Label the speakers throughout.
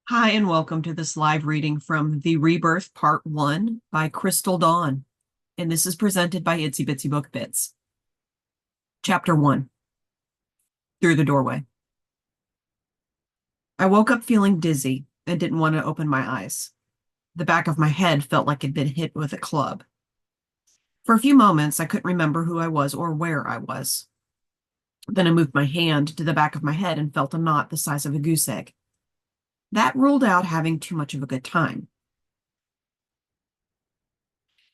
Speaker 1: Hi, and welcome to this live reading from The Rebirth Part 1 by Crystal Dawn. And this is presented by Itsy Bitsy Book Bits. Chapter 1, Through the Doorway. I woke up feeling dizzy and didn't want to open my eyes. The back of my head felt like it'd been hit with a club. For a few moments, I couldn't remember who I was or where I was. Then I moved my hand to the back of my head and felt a knot the size of a goose egg. That ruled out having too much of a good time.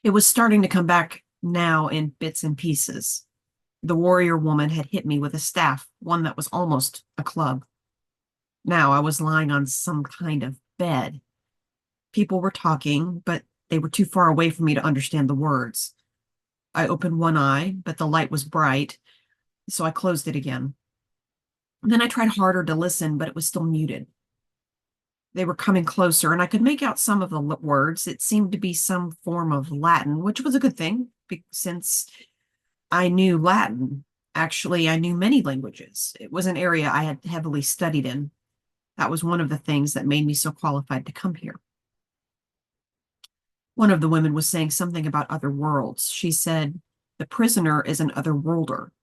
Speaker 1: It was starting to come back now in bits and pieces. The warrior woman had hit me with a staff, one that was almost a club. Now I was lying on some kind of bed. People were talking, but they were too far away for me to understand the words. I opened one eye, but the light was bright, so I closed it again. Then I tried harder to listen, but it was still muted. They were coming closer, and I could make out some of the words. It seemed to be some form of Latin, which was a good thing, since I knew Latin. Actually, I knew many languages. It was an area I had heavily studied in. That was one of the things that made me so qualified to come here. One of the women was saying something about other worlds. She said, "The prisoner is an other worlder."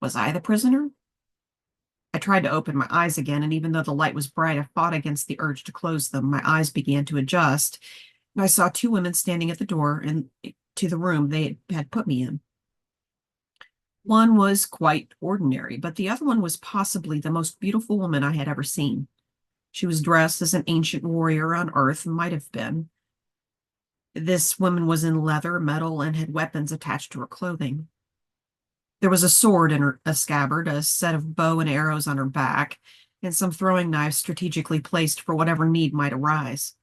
Speaker 1: Was I the prisoner? I tried to open my eyes again, and even though the light was bright, I fought against the urge to close them. My eyes began to adjust, and I saw two women standing at the door and to the room they had put me in. One was quite ordinary, but the other one was possibly the most beautiful woman I had ever seen. She was dressed as an ancient warrior on Earth, might have been. This woman was in leather, metal, and had weapons attached to her clothing. There was a sword in a scabbard, a set of bow and arrows on her back, and some throwing knives strategically placed for whatever need might arise.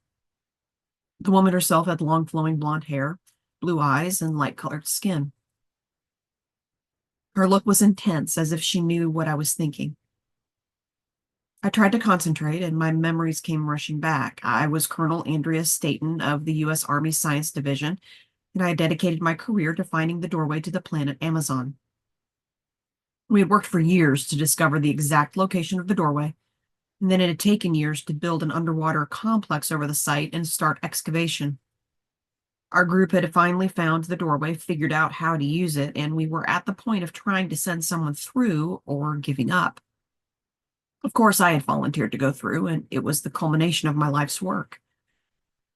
Speaker 1: The woman herself had long flowing blonde hair, blue eyes, and light-colored skin. Her look was intense, as if she knew what I was thinking. I tried to concentrate, and my memories came rushing back. I was Colonel Andrea Staten of the U.S. Army Science Division, and I had dedicated my career to finding the doorway to the planet Amazon. We had worked for years to discover the exact location of the doorway, and then it had taken years to build an underwater complex over the site and start excavation. Our group had finally found the doorway, figured out how to use it, and we were at the point of trying to send someone through or giving up. Of course, I had volunteered to go through, and it was the culmination of my life's work.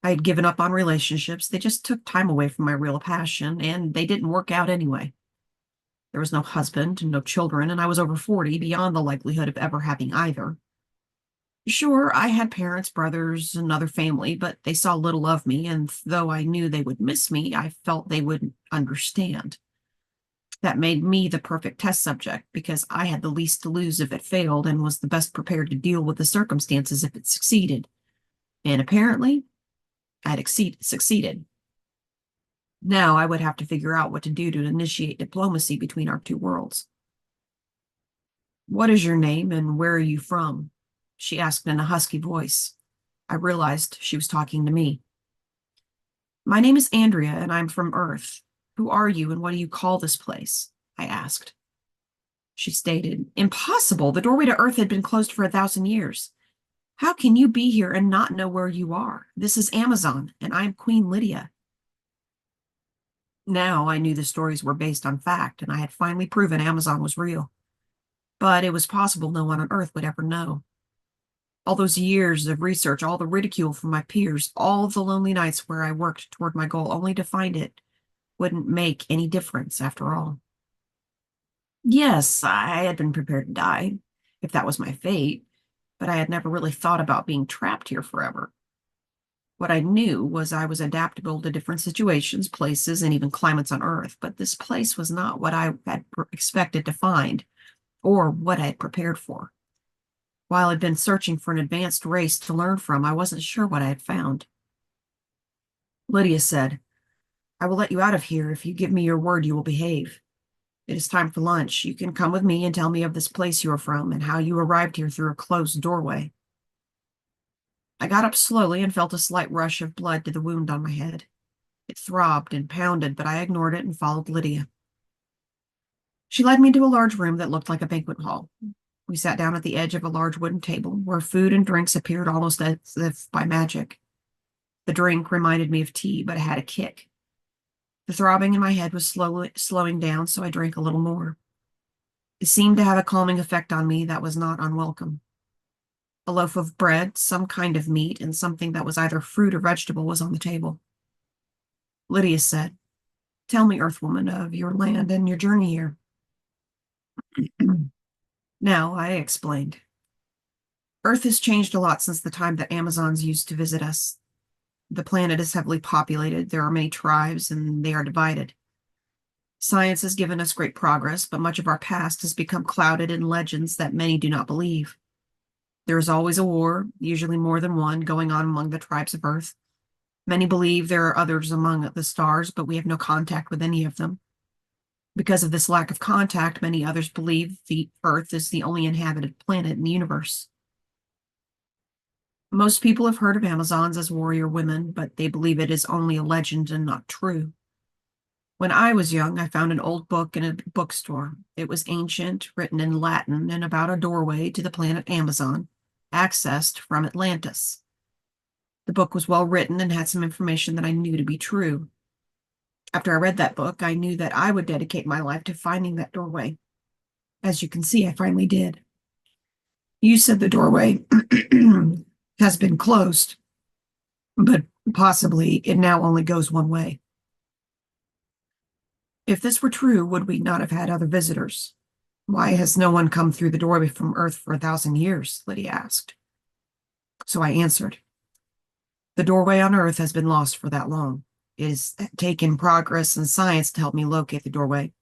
Speaker 1: I had given up on relationships. They just took time away from my real passion, and they didn't work out anyway. There was no husband and no children, and I was over 40, beyond the likelihood of ever having either. Sure, I had parents, brothers, and other family, but they saw little of me, and though I knew they would miss me, I felt they wouldn't understand. That made me the perfect test subject because I had the least to lose if it failed and was the best prepared to deal with the circumstances if it succeeded. And apparently, I had succeeded. Now I would have to figure out what to do to initiate diplomacy between our two worlds. "What is your name and where are you from?" she asked in a husky voice. I realized she was talking to me. "My name is Andrea and I'm from Earth. Who are you and what do you call this place?" I asked. She stated, "Impossible. The doorway to Earth had been closed for 1,000 years. How can you be here and not know where you are? This is Amazon, and I'm Queen Lydia." Now I knew the stories were based on fact, and I had finally proven Amazon was real. But it was possible no one on Earth would ever know. All those years of research, all the ridicule from my peers, all of the lonely nights where I worked toward my goal only to find it wouldn't make any difference after all. Yes, I had been prepared to die, if that was my fate, but I had never really thought about being trapped here forever. What I knew was I was adaptable to different situations, places, and even climates on Earth, but this place was not what I had expected to find or what I had prepared for. While I'd been searching for an advanced race to learn from, I wasn't sure what I had found. Lydia said, "I will let you out of here if you give me your word you will behave. It is time for lunch. You can come with me and tell me of this place you are from and how you arrived here through a closed doorway." I got up slowly and felt a slight rush of blood to the wound on my head. It throbbed and pounded, but I ignored it and followed Lydia. She led me to a large room that looked like a banquet hall. We sat down at the edge of a large wooden table where food and drinks appeared almost as if by magic. The drink reminded me of tea, but it had a kick. The throbbing in my head was slowing down, so I drank a little more. It seemed to have a calming effect on me that was not unwelcome. A loaf of bread, some kind of meat, and something that was either fruit or vegetable was on the table. Lydia said, "Tell me, Earthwoman, of your land and your journey here." Now, I explained. Earth has changed a lot since the time that Amazons used to visit us. The planet is heavily populated, there are many tribes, and they are divided. Science has given us great progress, but much of our past has become clouded in legends that many do not believe. There is always a war, usually more than one, going on among the tribes of Earth. Many believe there are others among the stars, but we have no contact with any of them. Because of this lack of contact, many others believe the Earth is the only inhabited planet in the universe. Most people have heard of Amazons as warrior women, but they believe it is only a legend and not true. When I was young, I found an old book in a bookstore. It was ancient, written in Latin, and about a doorway to the planet Amazon, accessed from Atlantis. The book was well written and had some information that I knew to be true. After I read that book, I knew that I would dedicate my life to finding that doorway. As you can see, I finally did. You said the doorway has been closed, but possibly it now only goes one way. If this were true, would we not have had other visitors? Why has no one come through the doorway from Earth for 1,000 years? Lydia asked. So I answered. The doorway on Earth has been lost for that long. It has taken progress and science to help me locate the doorway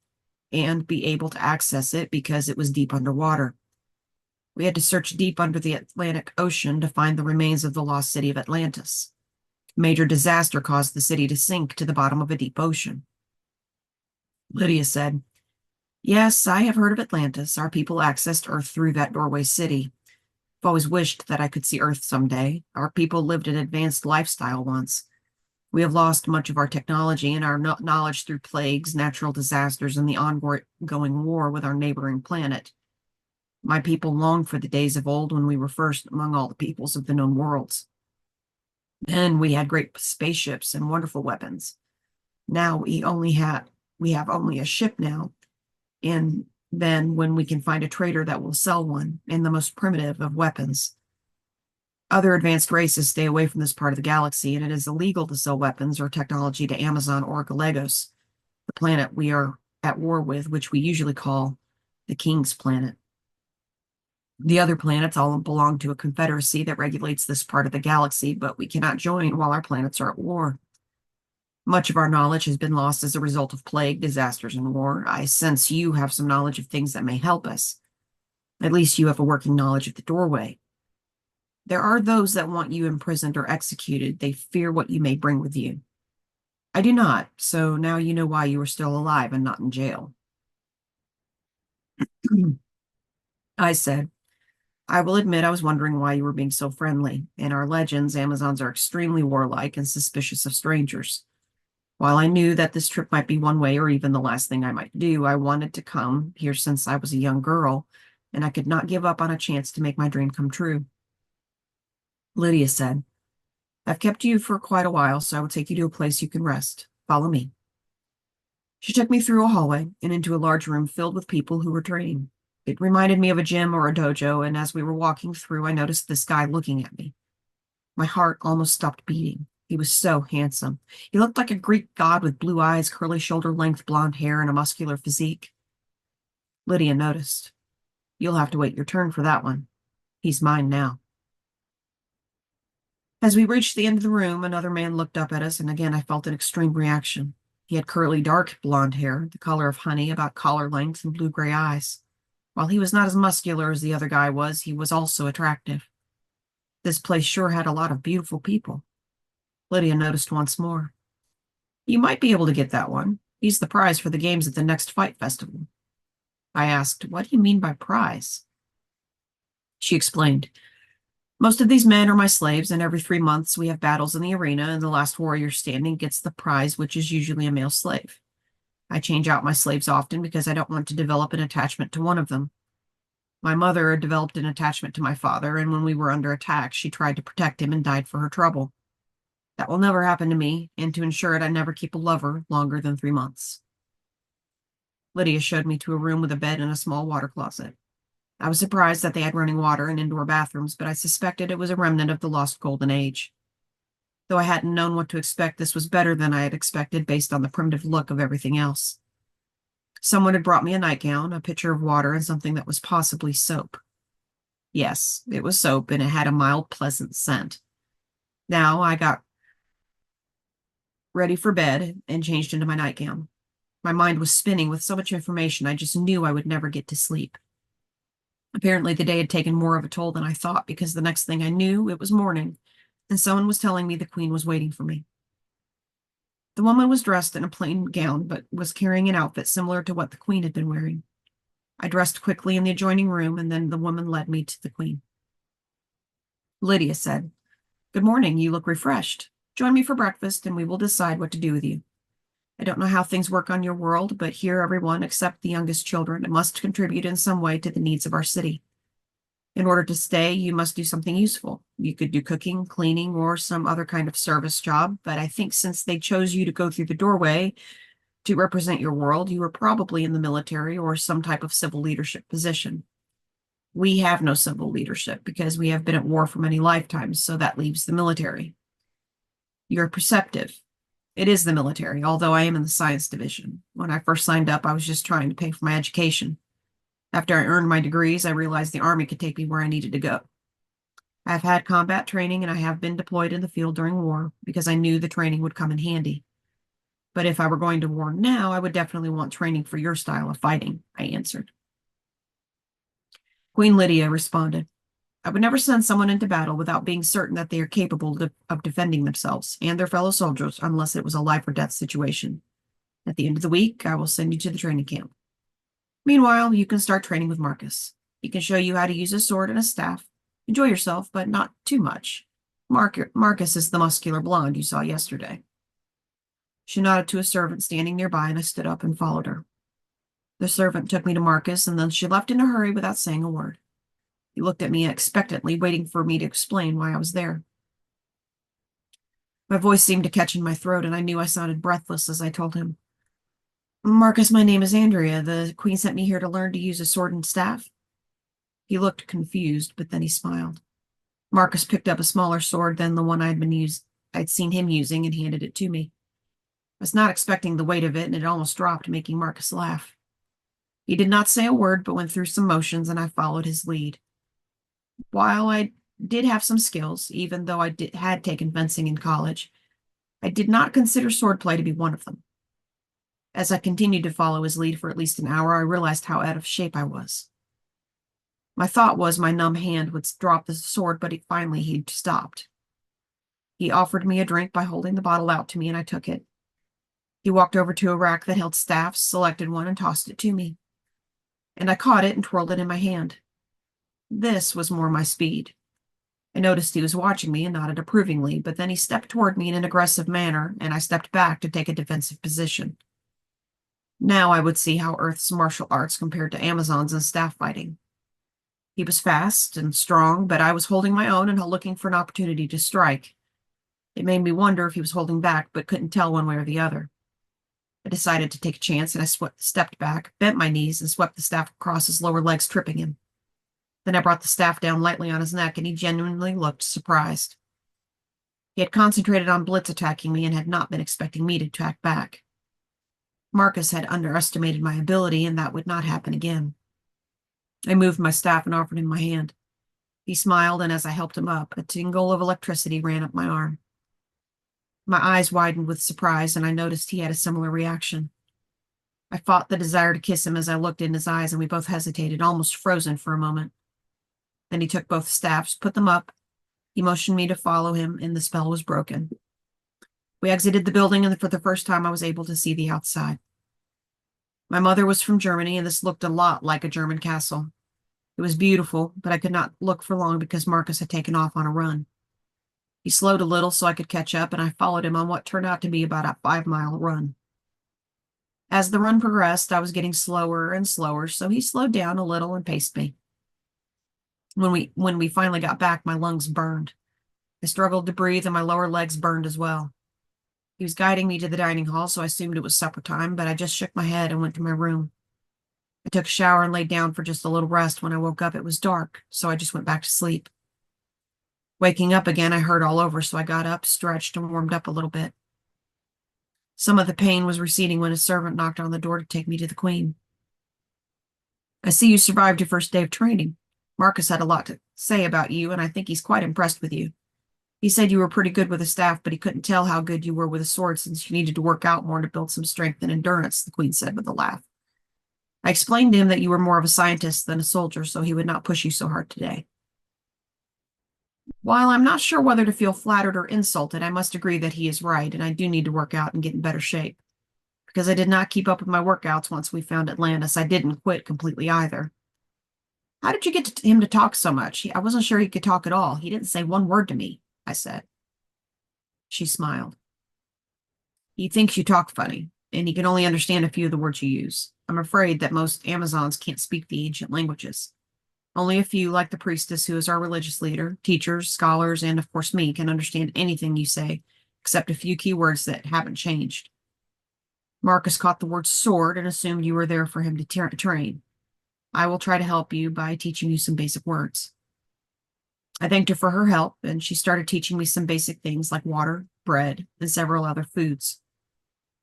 Speaker 1: and be able to access it because it was deep underwater. We had to search deep under the Atlantic Ocean to find the remains of the lost city of Atlantis. A major disaster caused the city to sink to the bottom of a deep ocean. Lydia said, "Yes, I have heard of Atlantis. Our people accessed Earth through that doorway city. I've always wished that I could see Earth someday. Our people lived an advanced lifestyle once. We have lost much of our technology and our knowledge through plagues, natural disasters, and the ongoing war with our neighboring planet. My people long for the days of old when we were first among all the peoples of the known worlds. Then we had great spaceships and wonderful weapons. Now we have only a ship now, and then when we can find a trader that will sell one, and the most primitive of weapons. Other advanced races stay away from this part of the galaxy, and it is illegal to sell weapons or technology to Amazon or Gallegos, the planet we are at war with, which we usually call the King's Planet. The other planets all belong to a confederacy that regulates this part of the galaxy, but we cannot join while our planets are at war. Much of our knowledge has been lost as a result of plague, disasters, and war. I sense you have some knowledge of things that may help us. At least you have a working knowledge of the doorway. There are those that want you imprisoned or executed. They fear what you may bring with you. I do not, so now you know why you are still alive and not in jail." I said, "I will admit I was wondering why you were being so friendly. In our legends, Amazons are extremely warlike and suspicious of strangers. While I knew that this trip might be one way or even the last thing I might do, I wanted to come here since I was a young girl, and I could not give up on a chance to make my dream come true." Lydia said, "I've kept you for quite a while, so I will take you to a place you can rest. Follow me." She took me through a hallway and into a large room filled with people who were training. It reminded me of a gym or a dojo, and as we were walking through, I noticed this guy looking at me. My heart almost stopped beating. He was so handsome. He looked like a Greek god with blue eyes, curly shoulder-length blonde hair, and a muscular physique. Lydia noticed. "You'll have to wait your turn for that one. He's mine now." As we reached the end of the room, another man looked up at us, and again I felt an extreme reaction. He had curly, dark blonde hair, the color of honey, about collar length, and blue-gray eyes. While he was not as muscular as the other guy was, he was also attractive. This place sure had a lot of beautiful people. Lydia noticed once more. "You might be able to get that one. He's the prize for the games at the next fight festival." I asked, "What do you mean by prize?" She explained, "Most of these men are my slaves, and every 3 months we have battles in the arena, and the last warrior standing gets the prize, which is usually a male slave. I change out my slaves often because I don't want to develop an attachment to one of them. My mother had developed an attachment to my father, and when we were under attack, she tried to protect him and died for her trouble. That will never happen to me, and to ensure it, I never keep a lover longer than 3 months. Lydia showed me to a room with a bed and a small water closet. I was surprised that they had running water and indoor bathrooms, but I suspected it was a remnant of the lost golden age. Though I hadn't known what to expect, this was better than I had expected based on the primitive look of everything else. Someone had brought me a nightgown, a pitcher of water, and something that was possibly soap. Yes, it was soap, and it had a mild, pleasant scent. Now I got ready for bed and changed into my nightgown. My mind was spinning with so much information, I just knew I would never get to sleep. Apparently, the day had taken more of a toll than I thought, because the next thing I knew, it was morning, and someone was telling me the Queen was waiting for me. The woman was dressed in a plain gown, but was carrying an outfit similar to what the Queen had been wearing. I dressed quickly in the adjoining room, and then the woman led me to the Queen. Lydia said, "Good morning, you look refreshed. Join me for breakfast, and we will decide what to do with you. I don't know how things work on your world, but here everyone, except the youngest children, must contribute in some way to the needs of our city. In order to stay, you must do something useful. You could do cooking, cleaning, or some other kind of service job, but I think since they chose you to go through the doorway to represent your world, you were probably in the military or some type of civil leadership position. We have no civil leadership because we have been at war for many lifetimes, so that leaves the military. You're perceptive. It is the military, although I am in the science division. When I first signed up, I was just trying to pay for my education. After I earned my degrees, I realized the Army could take me where I needed to go. I have had combat training, and I have been deployed in the field during war because I knew the training would come in handy. But if I were going to war now, I would definitely want training for your style of fighting," I answered. Queen Lydia responded, "I would never send someone into battle without being certain that they are capable of defending themselves and their fellow soldiers unless it was a life or death situation. At the end of the week, I will send you to the training camp. Meanwhile, you can start training with Marcus. He can show you how to use a sword and a staff. Enjoy yourself, but not too much. Marcus is the muscular blonde you saw yesterday." She nodded to a servant standing nearby, and I stood up and followed her. The servant took me to Marcus, and then she left in a hurry without saying a word. He looked at me expectantly, waiting for me to explain why I was there. My voice seemed to catch in my throat, and I knew I sounded breathless as I told him, "Marcus, my name is Andrea. The Queen sent me here to learn to use a sword and staff." He looked confused, but then he smiled. Marcus picked up a smaller sword than the one I'd seen him using and handed it to me. I was not expecting the weight of it, and it almost dropped, making Marcus laugh. He did not say a word, but went through some motions, and I followed his lead. While I did have some skills, even though I had taken fencing in college, I did not consider swordplay to be one of them. As I continued to follow his lead for at least an hour, I realized how out of shape I was. My thought was my numb hand would drop the sword, but finally he'd stopped. He offered me a drink by holding the bottle out to me, and I took it. He walked over to a rack that held staffs, selected one, and tossed it to me. And I caught it and twirled it in my hand. This was more my speed. I noticed he was watching me and nodded approvingly, but then he stepped toward me in an aggressive manner, and I stepped back to take a defensive position. Now I would see how Earth's martial arts compared to Amazon's in staff fighting. He was fast and strong, but I was holding my own and looking for an opportunity to strike. It made me wonder if he was holding back, but couldn't tell one way or the other. I decided to take a chance, and I stepped back, bent my knees, and swept the staff across his lower legs, tripping him. Then I brought the staff down lightly on his neck, and he genuinely looked surprised. He had concentrated on blitz attacking me and had not been expecting me to attack back. Marcus had underestimated my ability, and that would not happen again. I moved my staff and offered him my hand. He smiled, and as I helped him up, a tingle of electricity ran up my arm. My eyes widened with surprise, and I noticed he had a similar reaction. I fought the desire to kiss him as I looked in his eyes, and we both hesitated, almost frozen for a moment. Then he took both staffs, put them up. He motioned me to follow him, and the spell was broken. We exited the building, and for the first time I was able to see the outside. My mother was from Germany, and this looked a lot like a German castle. It was beautiful, but I could not look for long because Marcus had taken off on a run. He slowed a little so I could catch up, and I followed him on what turned out to be about a 5-mile run. As the run progressed, I was getting slower and slower, so he slowed down a little and paced me. When we finally got back, my lungs burned. I struggled to breathe and my lower legs burned as well. He was guiding me to the dining hall, so I assumed it was supper time, but I just shook my head and went to my room. I took a shower and laid down for just a little rest. When I woke up, it was dark, so I just went back to sleep. Waking up again, I hurt all over, so I got up, stretched, and warmed up a little bit. Some of the pain was receding when a servant knocked on the door to take me to the Queen. I see you survived your first day of training. Marcus had a lot to say about you, and I think he's quite impressed with you. He said you were pretty good with the staff, but he couldn't tell how good you were with a sword since you needed to work out more to build some strength and endurance, the Queen said with a laugh. I explained to him that you were more of a scientist than a soldier, so he would not push you so hard today. While I'm not sure whether to feel flattered or insulted, I must agree that he is right, and I do need to work out and get in better shape. Because I did not keep up with my workouts once we found Atlantis, I didn't quit completely either. How did you get him to talk so much? I wasn't sure he could talk at all. He didn't say one word to me, I said. She smiled. He thinks you talk funny, and he can only understand a few of the words you use. I'm afraid that most Amazons can't speak the ancient languages. Only a few, like the priestess, who is our religious leader, teachers, scholars, and of course me, can understand anything you say, except a few key words that haven't changed. Marcus caught the word sword and assumed you were there for him to train. I will try to help you by teaching you some basic words. I thanked her for her help, and she started teaching me some basic things like water, bread, and several other foods.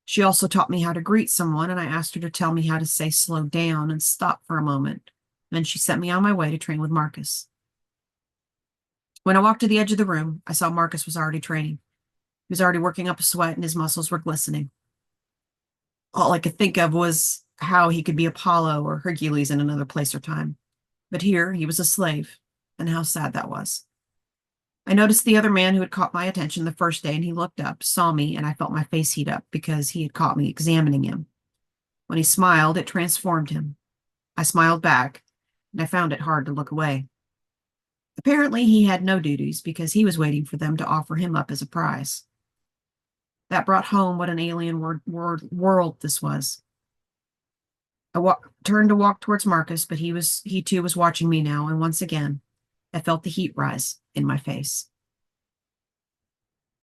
Speaker 1: She also taught me how to greet someone, and I asked her to tell me how to say slow down and stop for a moment. Then she sent me on my way to train with Marcus. When I walked to the edge of the room, I saw Marcus was already training. He was already working up a sweat, and his muscles were glistening. All I could think of was how he could be Apollo or Hercules in another place or time. But here he was a slave, and how sad that was. I noticed the other man who had caught my attention the first day, and he looked up, saw me, and I felt my face heat up because he had caught me examining him. When he smiled, it transformed him. I smiled back, and I found it hard to look away. Apparently, he had no duties because he was waiting for them to offer him up as a prize. That brought home what an alien world this was. I turned to walk towards Marcus, but he too was watching me now, and once again, I felt the heat rise in my face.